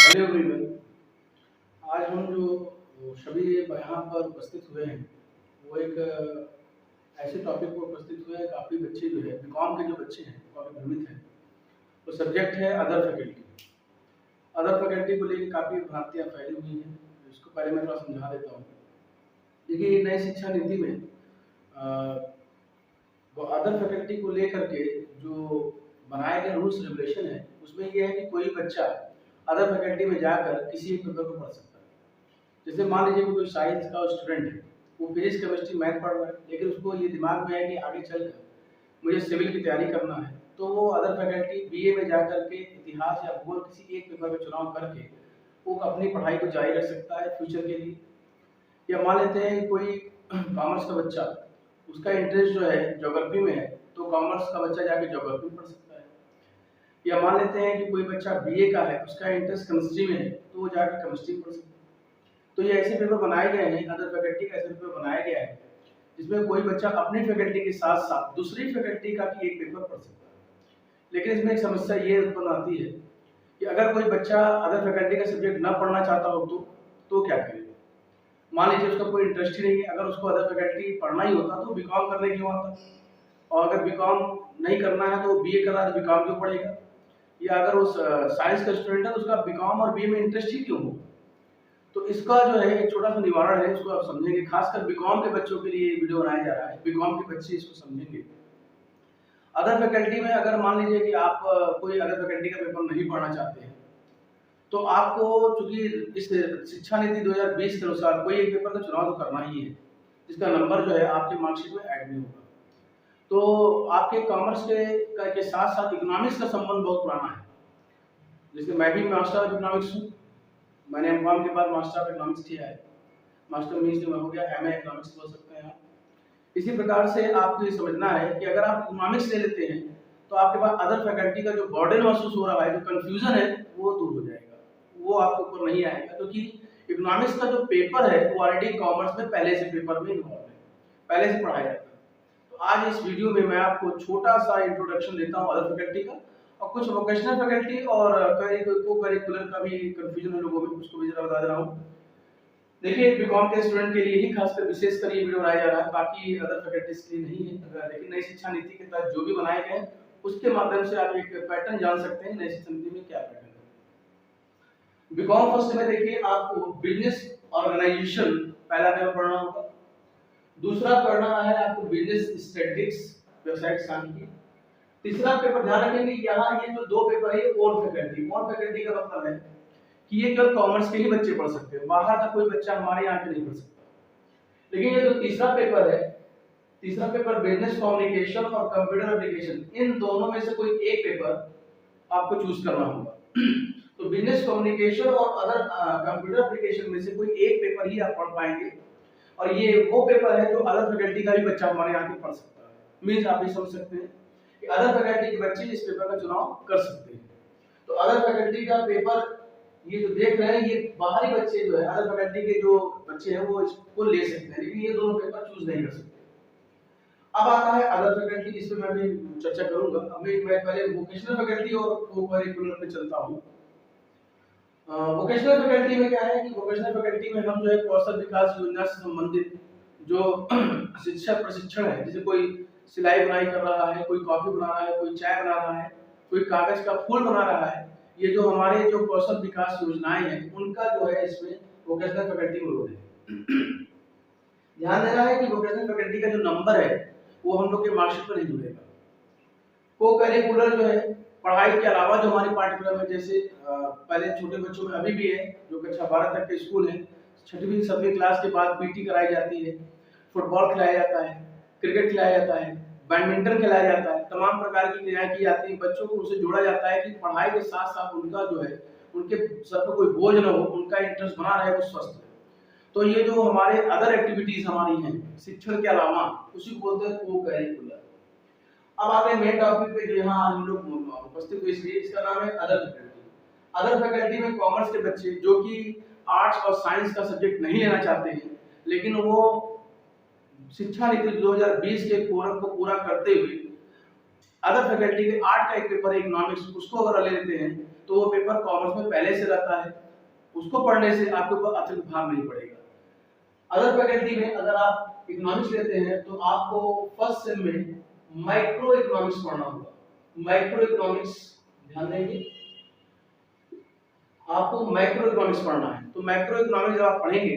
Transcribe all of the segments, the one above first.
Hello everyone. आज हम जो सभी यहाँ पर उपस्थित हुए हैं वो एक ऐसे टॉपिक पर उपस्थित हुए हैं। काफ़ी बच्चे जो है बीकॉम के जो बच्चे हैं काफ़ी भ्रमित हैं। तो सब्जेक्ट है अदर फैकल्टी। अदर फैकल्टी को लेकर काफ़ी भ्रांतियाँ फैली हुई हैं। इसको पहले मैं थोड़ा समझा देता हूँ। देखिए, नई शिक्षा नीति में अ, वो अदर फैकल्टी को लेकर के जो बनाए गए रूल्स रेगुलेशन है उसमें ये है कि कोई बच्चा अदर फैकल्टी में जाकर किसी एक पेपर को पढ़ सकता है। जैसे मान लीजिए कि कोई साइंस का स्टूडेंट है, वो फिजिक्स केमिस्ट्री मैथ पढ़ रहा है, लेकिन उसको ये दिमाग में है कि आगे चलकर मुझे सिविल की तैयारी करना है, तो वो अदर फैकल्टी बीए में जाकर के इतिहास या भूगोल किसी एक पेपर का चुनाव करके वो अपनी पढ़ाई को जारी रख सकता है फ्यूचर के लिए। या मान लेते हैं कोई कॉमर्स का बच्चा, उसका इंटरेस्ट जो है ज्योग्राफी में है, तो कॉमर्स का बच्चा जाके ज्योग्राफी पढ़ सकता है। या मान लेते हैं कि कोई बच्चा बीए का है, उसका इंटरेस्ट केमिस्ट्री में है, तो वो जाके केमिस्ट्री पढ़ सकता है। तो ये ऐसे पेपर बनाए गए हैं, अदर फैकल्टी का ऐसे पेपर बनाया गया है जिसमें कोई बच्चा अपनी फैकल्टी के साथ साथ दूसरी फैकल्टी का भी एक पेपर पढ़ सकता है। लेकिन इसमें एक समस्या ये उत्पन्न आती है कि अगर कोई बच्चा अदर फैकल्टी का सब्जेक्ट ना पढ़ना चाहता हो तो क्या करेगा? मान लीजिए उसका कोई इंटरेस्ट ही नहीं है, अगर उसको अदर फैकल्टी पढ़ना ही होता तो बीकॉम करने क्यों आता? और अगर बीकॉम नहीं करना है तो बीए कर रहा है तो बीकॉम क्यों पढ़ेगा? या अगर वो साइंस का स्टूडेंट है तो उसका बीकॉम और बीए में इंटरेस्ट ही क्यों हो? तो इसका जो है एक छोटा सा निवारण है, इसको आप समझेंगे। खासकर बीकॉम के बच्चों के लिए ये वीडियो बनाया जा रहा है, बीकॉम के बच्चे इसको समझेंगे। अदर फैकल्टी में अगर मान लीजिए कि आप कोई अदर फैकल्टी का पेपर नहीं पढ़ना चाहते हैं, तो आपको चूंकि इस शिक्षा नीति 2020 के अनुसार कोई एक पेपर का चुनाव तो करना ही है, जिसका नंबर जो है आपके मार्कशीट में ऐड नहीं होगा। तो आपके कॉमर्स के साथ साथ इकोनॉमिक्स का संबंध बहुत पुराना है। जैसे मैं भी मास्टर ऑफ इकोनॉमिक्स हूँ, मैंने एमकॉम के बाद मास्टर ऑफ इकोनॉमिक्स किया है। मास्टर मीन्स में हो गया एमए इकोनॉमिक्स बोल सकते हैं आप। इसी प्रकार से आपको ये समझना है कि अगर आप इकोनॉमिक्स ले लेते हैं तो आपके पास अदर फैकल्टी का जो बर्डन महसूस हो रहा है, जो कंफ्यूजन है, वो दूर हो जाएगा। वो आपके ऊपर नहीं आएगा, क्योंकि इकोनॉमिक्स का जो पेपर है वो ऑलरेडी कॉमर्स में पहले से पेपर में इन्वॉल्व है, पहले से पढ़ाया जाता है। तो आज इस वीडियो में मैं आपको छोटा सा इंट्रोडक्शन देता हूँ अदर फैकल्टी का, और कुछ वोकेशनल फैकल्टी और को करिकुलर का भी कंफ्यूजन है लोगों में, उसको भी जरा बता दे रहा हूँ। देखिए, बीकॉम के स्टूडेंट के लिए ही खासकर विशेषकर ये वीडियो बनाया जा रहा है, बाकी अदर फैकल्टीज के लिए नहीं है। लेकिन नई शिक्षा नीति के तहत जो भी बनाए गए हैं उसके माध्यम से आप एक पैटर्न जान सकते हैं नई शिक्षा नीति में क्या पैटर्न है। बीकॉम फर्स्ट में देखिए आपको बिजनेस ऑर्गेनाइजेशन पहला पेपर पढ़ना होगा। दूसरा पढ़ना है आपको बिजनेस स्टैटिस्टिक्स, वेबसाइट सांख्यिकी। तीसरा पेपर ध्यान रखेंगे, यहाँ ये जो दो पेपर है ये ओन फैकल्टी। ओन फैकल्टी का मतलब है कि ये केवल कॉमर्स के ही बच्चे पढ़ सकते हैं, बाहर का कोई बच्चा हमारे यहाँ के नहीं पढ़ सकता। लेकिन ये जो तीसरा पेपर है, तीसरा पेपर बिजनेस कम्युनिकेशन और कंप्यूटर एप्लीकेशन, इन दोनों में से कोई एक पेपर आपको चूज करना होगा। तो बिजनेस कम्युनिकेशन और अदर कंप्यूटर एप्लीकेशन में से कोई एक पेपर ही आप पढ़ पाएंगे, और ये वो पेपर है जो अदर फैकल्टी का भी बच्चा हमारे यहाँ के पढ़ सकता है। मीन्स आप ये समझ सकते हैं कि अदर फैकल्टी के बच्चे इस पेपर का चुनाव कर सकते हैं। तो अदर फैकल्टी का पेपर ये जो देख रहे हैं, ये बाहरी बच्चे जो है अदर फैकल्टी के जो बच्चे हैं वो इसको ले सकते हैं, लेकिन ये दोनों पेपर चूज नहीं कर सकते। अब आता है अदर फैकल्टी, इस पे मैं भी चर्चा करूंगा। अभी मैं पहले वोकेशनल फैकल्टी और को करिकुलर पे चलता हूँ। वोकेशनल फैकल्टी में क्या है कि वोकेशनल फैकल्टी में हम जो है कौशल विकास योजना से संबंधित जो शिक्षा प्रशिक्षण है, जैसे कोई सिलाई बुनाई कर रहा है, कोई कॉफी बना रहा है, कोई चाय बना रहा है, कोई कागज का फूल बना रहा है, ये जो हमारे जो कौशल विकास योजनाएं हैं उनका जो है इसमें वोकेशनल फैकल्टी में रोल है। ध्यान देना है कि वोकेशनल फैकल्टी का जो नंबर है वो हम लोग के मार्कशीट पर नहीं जुड़ेगा। को करिकुलर जो है पढ़ाई के अलावा जो हमारी पाठ्यक्रम है, जैसे पहले छोटे बच्चों में अभी भी है, जो कक्षा 12 तक के स्कूल है, 6वीं 7वीं क्लास के बाद पीटी कराई जाती है, फुटबॉल खिलाया जाता है, क्रिकेट खिलाया जाता है, बैडमिंटन खिलाया जाता है, तमाम प्रकार की क्रियाएं की जाती हैं। बच्चों को उनसे जोड़ा जाता है कि पढ़ाई के साथ साथ उनका जो है उनके सर पर कोई बोझ न हो, उनका इंटरेस्ट बना रहे, वो स्वस्थ रहे। तो ये जो हमारे अदर एक्टिविटीज हमारी हैं शिक्षण के अलावा, उसी को बोलते हैं को करिकुलर। अब आते हैं मेन टॉपिक पे जो यहाँ हम लोग उपस्थित हुए, इसलिए इसका नाम है अदर फैकल्टी। अदर फैकल्टी में कॉमर्स के बच्चे जो कि आर्ट्स और साइंस का सब्जेक्ट नहीं लेना चाहते हैं, लेकिन वो शिक्षा नीति 2020 के कोरम को पूरा करते हुए अदर फैकल्टी के आर्ट का एक पेपर है इकोनॉमिक्स, उसको अगर ले लेते हैं तो वो पेपर कॉमर्स में पहले से रहता है, उसको पढ़ने से आपके ऊपर अतिरिक्त भार नहीं पड़ेगा। अदर फैकल्टी में अगर आप इकोनॉमिक्स लेते हैं तो आपको फर्स्ट सेम में माइक्रो इकोनॉमिक्स पढ़ना होगा। माइक्रो इकोनॉमिक्स ध्यान देंगे, आपको माइक्रो इकोनॉमिक्स पढ़ना है। तो माइक्रो इकोनॉमिक्स जब आप पढ़ेंगे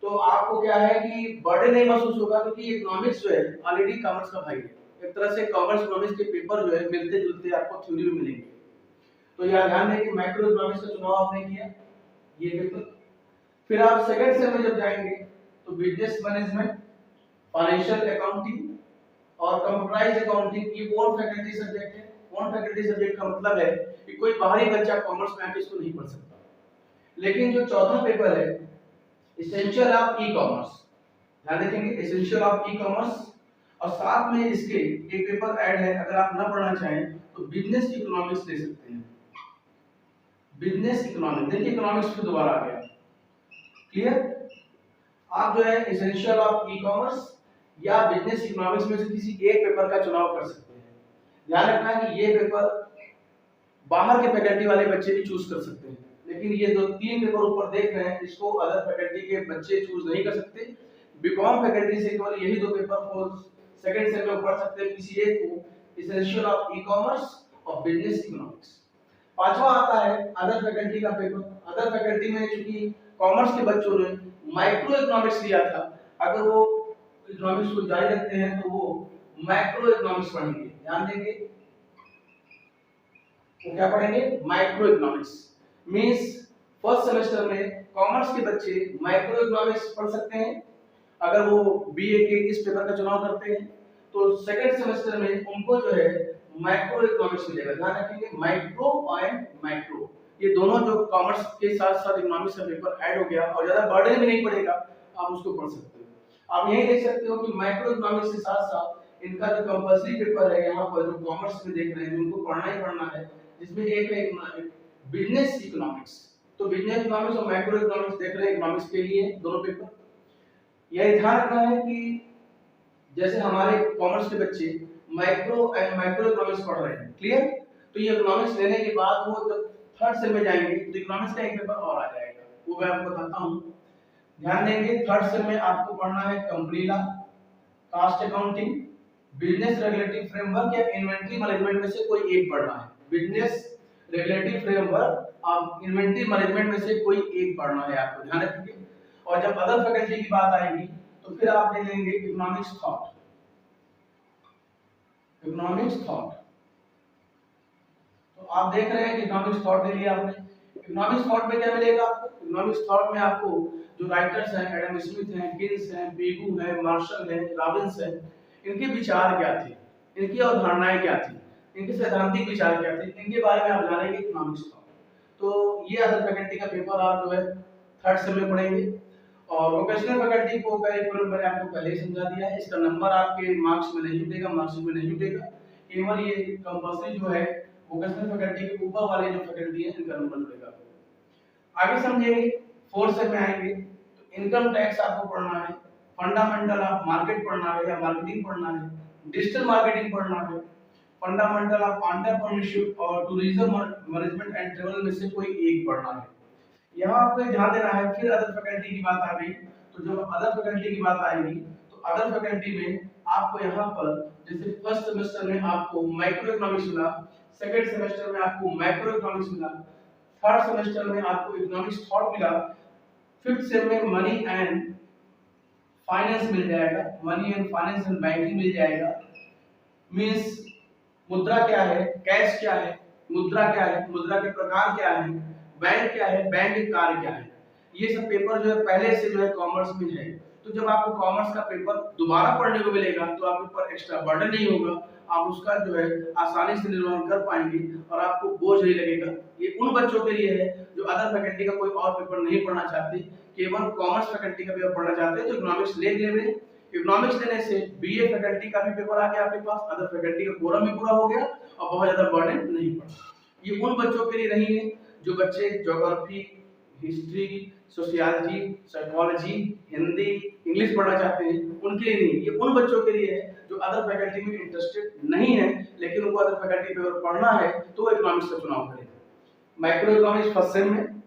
तो आपको क्या है कि बर्डन नहीं महसूस होगा, क्योंकि इकोनॉमिक्स जो है ऑलरेडी कॉमर्स का भाई है। एक तरह से कॉमर्स इकोनॉमिक्स के पेपर जो है मिलते जुलते आपको थ्योरी में मिलेंगे। तो यहाँ ध्यान दें कि माइक्रो इकोनॉमिक्स का चुनाव आपने किया ये पेपर। फिर आप सेकंड सेम में जब जाएंगे तो बिजनेस मैनेजमेंट, फाइनेंशियल अकाउंटिंग और कंप्यूटराइज्ड अकाउंटिंग, ये ओन फैकल्टी सब्जेक्ट है। ओन फैकल्टी सब्जेक्ट का मतलब है कि कोई बाहरी बच्चा कॉमर्स में आके इसको नहीं पढ़ सकता। लेकिन जो चौथा पेपर है एसेंशियल ऑफ ई कॉमर्स, ध्यान रखेंगे एसेंशियल ऑफ ई कॉमर्स, और साथ में इसके एक पेपर ऐड है, अगर आप ना पढ़ना चाहें तो बिजनेस इकोनॉमिक्स ले सकते हैं। बिजनेस इकोनॉमिक्स, देखिए इकोनॉमिक्स फिर दोबारा आ गया, क्लियर। आप जो है एसेंशियल ऑफ ई कॉमर्स या बिजनेस इकोनॉमिक्स में से किसी एक पेपर का चुनाव कर सकते हैं। ध्यान रखना है कि ये पेपर बाहर के फैकल्टी वाले बच्चे भी चूज कर सकते हैं, लेकिन ये जो तीन पेपर ऊपर देख रहे हैं इसको अदर फैकल्टी के बच्चे चूज नहीं कर सकते। बीकॉम फैकल्टी से केवल यही दो पेपर को सेकंड सेम में पढ़ सकते हैं, किसी एक को, एसेंशियल ऑफ ई कॉमर्स और बिजनेस इकोनॉमिक्स। पांचवा आता है अदर फैकल्टी का पेपर। अदर फैकल्टी में चूंकि कॉमर्स के बच्चों ने माइक्रो इकोनॉमिक्स लिया था, अगर वो इकोनॉमिक्स को जारी रखते हैं तो वो मैक्रो इकोनॉमिक्स पढ़ेंगे। ध्यान देंगे वो क्या पढ़ेंगे, micro economics. Means first semester में कॉमर्स के बच्चे माइक्रो इकोनॉमिक्स पढ़ सकते हैं अगर वो बीए के इस पेपर का चुनाव करते हैं, तो सेकंड सेमेस्टर में उनको जो है माइक्रो इकोनॉमिक्स मिलेगा। ध्यान रखेंगे माइक्रो एंड मैक्रो, ये दोनों जो कॉमर्स के साथ साथ इकोनॉमिक्स का पेपर ऐड हो गया और ज्यादा बर्डन भी नहीं पड़ेगा, आप उसको पढ़ सकते हो। आप यही देख सकते हो कि माइक्रो इकोनॉमिक्स के साथ साथ इनका जो कंपल्सरी पेपर है यहाँ पर जो कॉमर्स में देख रहे हैं उनको पढ़ना ही पढ़ना है, जिसमें एक है बिजनेस इकोनॉमिक्स। तो बिजनेस इकोनॉमिक्स और मैक्रो इकोनॉमिक्स देख रहे हैं इकोनॉमिक्स के लिए दोनों पेपर। यह ध्यान रखना है कि जैसे हमारे कॉमर्स के बच्चे माइक्रो एंड मैक्रो इकोनॉमिक्स पढ़ रहे हैं, क्लियर। तो ये इकोनॉमिक्स लेने के बाद वो जब थर्ड सेम में जाएंगे तो इकोनॉमिक्स का एक पेपर और आ जाएगा, वो मैं आपको बताता हूँ। ध्यान देंगे थर्ड सेम में आपको पढ़ना है company law, cost accounting, business regulatory framework या इन्वेंटरी मैनेजमेंट में से कोई एक पढ़ना है। बिजनेस रेगुलेटरी फ्रेमवर्क और इन्वेंटरी मैनेजमेंट में से कोई एक पढ़ना है आपको, ध्यान रखिए। और जब अदर फैकल्टी की बात आएगी तो फिर आप ले लेंगे इकोनॉमिक्स थॉट। इकोनॉमिक्स थॉट, तो आप देख रहे हैं कि इकोनॉमिक्स थॉट ले लिया आपने। इकोनॉमिक्स थॉट में क्या मिलेगा आपको, इकोनॉमिक्स थॉट में आपको जो राइटर्स हैं एडम स्मिथ हैं, किन्स हैं, पीगू हैं, मार्शल हैं, रॉबिन्स हैं, इनके विचार क्या थे, इनकी अवधारणाएं क्या थी, इनके सैद्धांतिक विचार क्या थे, इनके बारे में आप जानेंगे इकोनॉमिक्स थॉट। तो ये अदर फैकल्टी का पेपर आप जो है थर्ड सेम में पढ़ेंगे। और वोकेशनल फैकल्टी को करिकुलम मैंने आपको पहले ही समझा दिया है, इसका नंबर आपके मार्क्स में नहीं जुटेगा, मार्क्स में नहीं जुटेगा। केवल ये कंपल्सरी जो है वोकेशनल फैकल्टी के ऊपर वाले जो फैकल्टी है इनका नंबर जुड़ेगा। आगे समझेंगे, फोर्थ सेम में आएंगे तो इनकम टैक्स आपको पढ़ना है, फंडामेंटल ऑफ मार्केट पढ़ना है या मार्केटिंग पढ़ना है, डिजिटल मार्केटिंग पढ़ना है, फंडामेंटल ऑफ एंटरप्रेन्योरशिप और टूरिज्म मैनेजमेंट एंड ट्रैवल में से कोई एक पढ़ना है। यहाँ आपको ध्यान देना है। फिर अदर फैकल्टी की बात आ गई, तो जब अदर फैकल्टी की बात आएगी तो अदर फैकल्टी में आपको यहाँ पर जैसे फर्स्ट सेमेस्टर में आपको माइक्रो इकोनॉमिक्स मिला, सेकंड सेमेस्टर में आपको मैक्रो इकोनॉमिक्स मिला, थर्ड सेमेस्टर में आपको इकोनॉमिक्स थॉट मिला, फिफ्थ सेम में मनी एंड फाइनेंस मिल जाएगा, money and finance and banking मिल जाएगा। मींस मुद्रा क्या है, कैश क्या है, मुद्रा क्या है, मुद्रा के प्रकार क्या है, बैंक क्या है, बैंक के कार्य क्या है, ये सब पेपर जो है पहले से जो है कॉमर्स में है। तो जब आपको कॉमर्स का पेपर दोबारा पढ़ने को मिलेगा तो आपके ऊपर एक्स्ट्रा बर्डन नहीं होगा, आप उसका जो है आसानी से निर्वहन कर पाएंगे और आपको बोझ नहीं लगेगा। ये उन बच्चों के लिए है जो अदर फैकल्टी का कोई और पेपर नहीं पढ़ना चाहते, केवल कॉमर्स फैकल्टी का पेपर पढ़ना चाहते हैं, तो इकोनॉमिक्स ले लेंगे। इकोनॉमिक्स लेने से बीए फैकल्टी का भी पेपर आ गया आपके पास, अदर फैकल्टी का कोरम भी पूरा हो गया और बहुत ज्यादा बर्डन नहीं पड़ा। ये उन बच्चों के लिए नहीं है जो बच्चे geography, history, sociology, psychology, Hindi, English पढ़ना चाहते हैं, उनके लिए नहीं। ये उन बच्चों के लिए है जो अदर फैकल्टी में इंटरेस्टेड नहीं है लेकिन को अदर फैकल्टी पेपर पढ़ना है तो वो इकोनॉमिक्स का चुनाव करेगा। माइक्रो इकोनॉमिक्स फर्स्ट सेम में,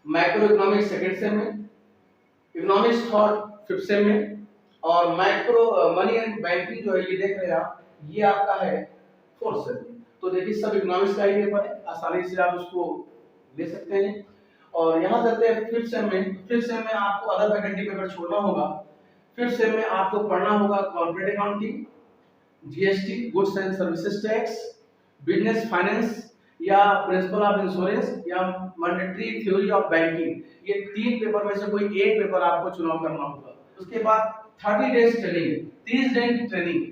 माइक्रो इकोनॉमिक्स सेकंड सेम में, इकोनॉमिक्स थॉट फिफ्थ सेम में, और माइक्रो मनी एंड बैंकिंग जो है ये देख रहे हैं आप, ये आपका है फोर्थ सेम में। तो देखिए सब इकोनॉमिक्स का ही पेपर है, आसानी से आप उसको ले सकते हैं। और यहाँ चलते हैं फिफ्थ सेम में। फिफ्थ सेम में आपको अदर फैकल्टी पेपर छोड़ना होगा। फिफ्थ सेम में आपको पढ़ना होगा corporate accounting, GST goods and services tax, business finance या प्रिंसिपल ऑफ इंश्योरेंस या मॉनेटरी थ्योरी ऑफ बैंकिंग। ये 3 पेपर में से कोई एक पेपर आपको चुनाव करना होगा। उसके बाद 30 डेज ट्रेनिंग, 30 दिन की ट्रेनिंग।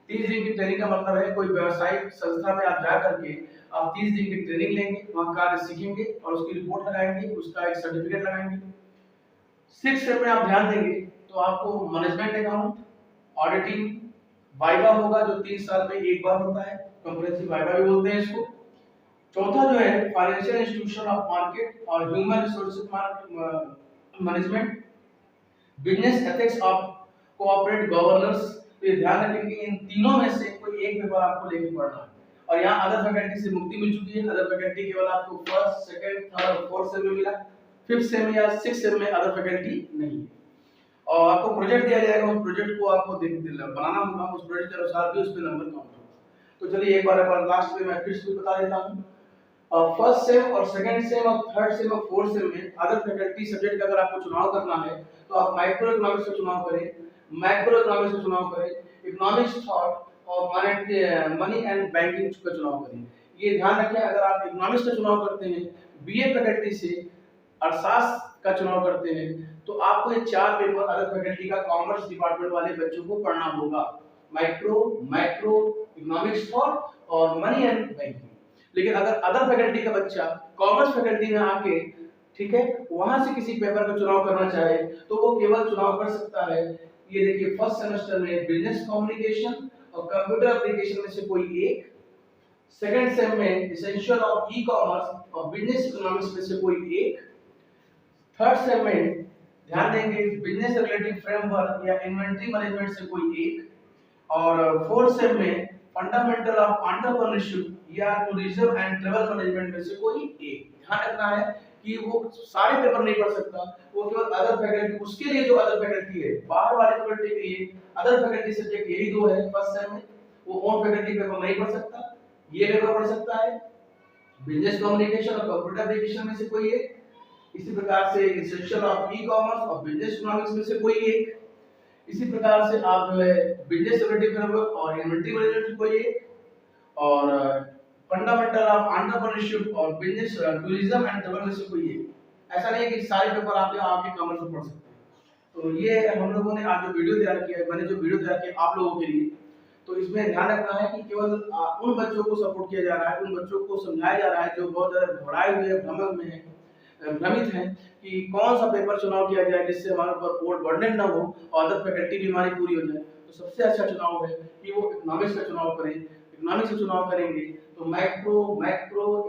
30 दिन की ट्रेनिंग का मतलब है कोई व्यावसायिक संस्था में आप जा करके आप 30 दिन की ट्रेनिंग लेंगे, वहाँ कार्य सीखेंगे और उसकी रिपोर्ट लगाएंगे, उसका एक सर्टिफिकेट लगाएंगे। 6 स्टेप में आप ध्यान देंगे तो आपको मैनेजमेंट अकाउंट, ऑडिटिंग, वाइवा होगा जो 3 साल में एक बार होता है, कंप्रेहेंसिव वाइवा भी बोलते हैं इसको। चौथा जो है फाइनेंशियल इंस्टीट्यूशन ऑफ मार्केट और human resources management, business ethics of cooperate governance. तो ये ध्यान रखें कि इन तीनों में से कोई एक पेपर आपको लेके पढ़ना है। और यहाँ अदर फैकल्टी से मुक्ति मिल चुकी है। अदर फैकल्टी केवल आपको फर्स्ट, सेकंड, थर्ड और फोर्थ सेम में मिला, फिफ्थ सेम या सिक्स्थ सेम में अदर फैकल्टी नहीं है। और आपको प्रोजेक्ट दिया जाएगा, उस प्रोजेक्ट को आपको बनाना होगा, उस प्रोजेक्ट के अनुसार भी उस पे नंबर काउंट होगा। तो चलिए एक बार लास्ट में मैं फिर से बता देता हूँ। फर्स्ट सेम और सेकंड सेम और थर्ड सेम और फोर्थ सेम में अदर फैकल्टी सब्जेक्ट का अगर आपको चुनाव करना है तो आप माइक्रो इकोनॉमिक्स का चुनाव करें, मैक्रो इकोनॉमिक्स का चुनाव करें, इकोनॉमिक्स थॉट और मनी एंड बैंकिंग का चुनाव करें। ये ध्यान रखें अगर आप इकोनॉमिक्स का चुनाव करते हैं, बीए फैकल्टी से अर्थशास्त्र का चुनाव करते हैं तो आपको ये 4 पेपर अदर फैकल्टी का कॉमर्स डिपार्टमेंट वाले बच्चों को पढ़ना होगा, माइक्रो, मैक्रो, इकोनॉमिक्स थॉट और मनी एंड बैंकिंग। लेकिन अगर अदर फैकल्टी का बच्चा कॉमर्स फैकल्टी में आके, ठीक है, वहां से किसी पेपर का चुनाव करना चाहे तो वो केवल चुनाव कर सकता है, ये देखिए फर्स्ट सेमेस्टर में बिजनेस कम्युनिकेशन और कंप्यूटर एप्लीकेशन में से कोई एक, सेकंड सेम में एसेंशियल ऑफ ई कॉमर्स और बिजनेस इकोनॉमिक्स में से कोई एक, थर्ड सेम में ध्यान देंगे बिजनेस रिलेटेड फ्रेमवर्क या इन्वेंटरी मैनेजमेंट से कोई एक, और फोर्थ सेम में फंडामेंटल ऑफ एंटरप्रेन्योरशिप या टूरिज्म एंड ट्रैवल मैनेजमेंट में से कोई एक। ध्यान रखना है कि वो सारे पेपर नहीं पढ़ सकता, वो केवल अदर फैकल्टी, उसके लिए जो अदर फैकल्टी है, बाहर वाले फैकल्टी के लिए अदर फैकल्टी सब्जेक्ट यही 2 है फर्स्ट सेम में, वो ओन फैकल्टी पेपर नहीं पढ़ सकता, ये पेपर पढ़ सकता है बिजनेस कम्युनिकेशन और कंप्यूटर एप्लीकेशन में से कोई एक, इसी प्रकार से एसेंशियल ऑफ ई कॉमर्स और बिजनेस इकोनॉमिक्स में से कोई एक, इसी प्रकार से आप जो है बिजनेस रिलेटेड फ्रेमवर्क और इन्वेंटरी मैनेजमेंट कोई एक, और फंडामेंटल ऑफ एंटरप्रेन्योरशिप और बिजनेस टूरिज्म एंड ट्रैवल में से कोई एक। ऐसा नहीं है कि सारे पेपर आपके कॉमर्स में पढ़ सकते हैं। तो ये हम लोगों ने आज जो वीडियो तैयार किया है, मैंने जो वीडियो तैयार किया आप लोगों के लिए, तो इसमें ध्यान रखना है कि केवल उन बच्चों को सपोर्ट किया जा रहा है, उन बच्चों को समझाया जा रहा है जो बहुत ज्यादा घबराए हुए भ्रम में हैं, भ्रमित हैं कि कौन सा पेपर चुनाव किया जाए जिससे हमारे ऊपर ओवर बर्डन ना हो और अदर फैकल्टी भी हमारी पूरी हो जाए। तो सबसे अच्छा चुनाव है कि वो इकोनॉमिक्स का चुनाव करें। इकोनॉमिक्स का चुनाव करेंगे तो मैक्रो,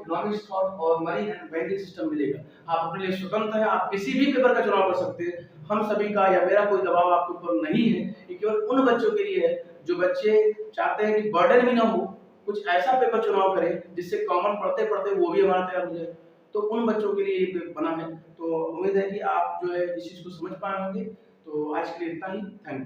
इकोनॉमिक्स थॉट और मनी एंड बैंकिंग सिस्टम मिलेगा। आप अपने लिए स्वतंत्र हैं, आप किसी भी पेपर का चुनाव कर सकते हैं। हम सभी का या मेरा कोई दबाव आपके ऊपर नहीं है, ये केवल उन बच्चों के लिए है जो बच्चे चाहते हैं कि बर्डन भी ना हो, कुछ ऐसा पेपर चुनाव करें जिससे कॉमर्स पढ़ते पढ़ते वो भी हमारा तैयार हो जाए। तो उन बच्चों के लिए ये बना है। तो उम्मीद है कि आप जो है इस चीज को समझ पाए होंगे। तो आज के लिए इतना ही, थैंक यू।